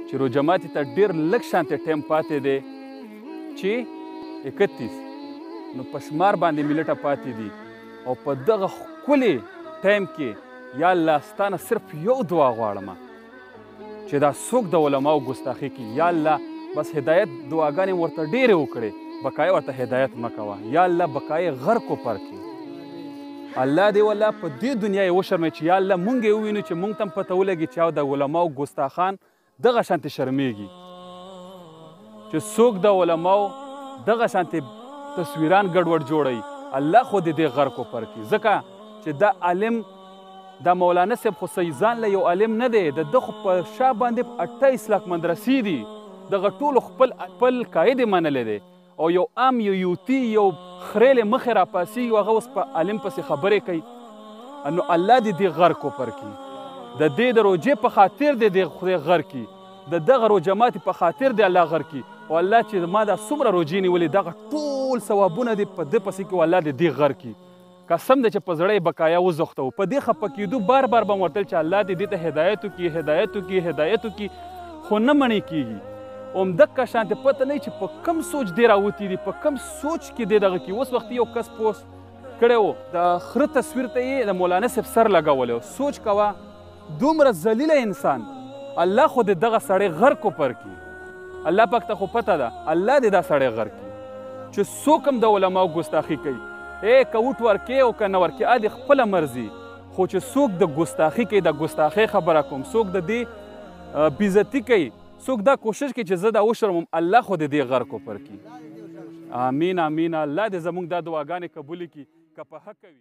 چې روژه ماتي ته ډېر لږ شانتې ټایم پاتې دی چې 31 نو په شمار باندې ملټه پاتې دي او په دغه ښکلي ټایم کې یا الله ستانه صرف یو دعا غواړم چې دا څوک د علماو ګستاخي کوي یا الله بس هدایت دعاګانې ورته ډېرې وکړې بقایه ورته هدایت مه کوه یا الله بقایه غرق وپر کړي الله دې والله په دې دنیا یې وشرموي چې یا الله مونږ یې ووینو چې مونږ ته هم پته ولګي چې د علماو ګستاخان دغه شانتې شرمېږي چې څوک د علماو دغه شانتې تصویران ګډوډ جوړوي الله خو دې دې غرق وپر کړي ځکه چې دا عالم دا مولانا صاحب خو صحیح ځان له یو عالم نه دی د ده خو په شا باندې 28 لاک مدرسې دي دغه ټولو خپل قاعدې منلی دی او یو عام یو یوتي یو خریلې مخې راپاسېږي هغه اوس په عالم پسې خبرې کوي نو الله دې دې غرق وپر کړي د دې د روژې په خاطر دې دې خدای غرق کړي د دغه روژه ماتي په خاطر دې الله غرق کړي او الله چې ما دا څومره روژې نیولې دغه ټول ثوابونه دې په ده پسې کې الله دې دې غرق کړي قسم دی چې په زړه یې بقایا وزوښته و په دې خفه کېدو بار بار به م ورتل چې الله دې دې ته هدایت وکړي هدایت وکړي هدایت وکړي خو نه منې کېږي همدغه شانتې پته نه چې په کم سوچ دې راوتي دي په کم سوچ کې دې دغه کړي اوس وخت یو کس پوسټ کړی و د خره تصویر ته یې د مولانا صاحب سر لګولی و سوچ کوه دومره ذلیله انسان الله خو دې دغه سړی غرق وپر کړي الله پاک ته خو پته ده الله دې دا سړی غرق کړي چې څوک هم د علماو ګستاخي کوي که وټ ورکې او که نه ورکې دې خپله مرضي خو چې څوک د ګستاخي کوي د ګستاخۍ خبره کوم څوک د دې بېزتي کوي څوک دا کوشش کوي چې زه دا وشرمم الله خو دې دې غرق وپر کړي امین امین الله دې زموږ دا دعاګانې قبولې کړي که په حق کوي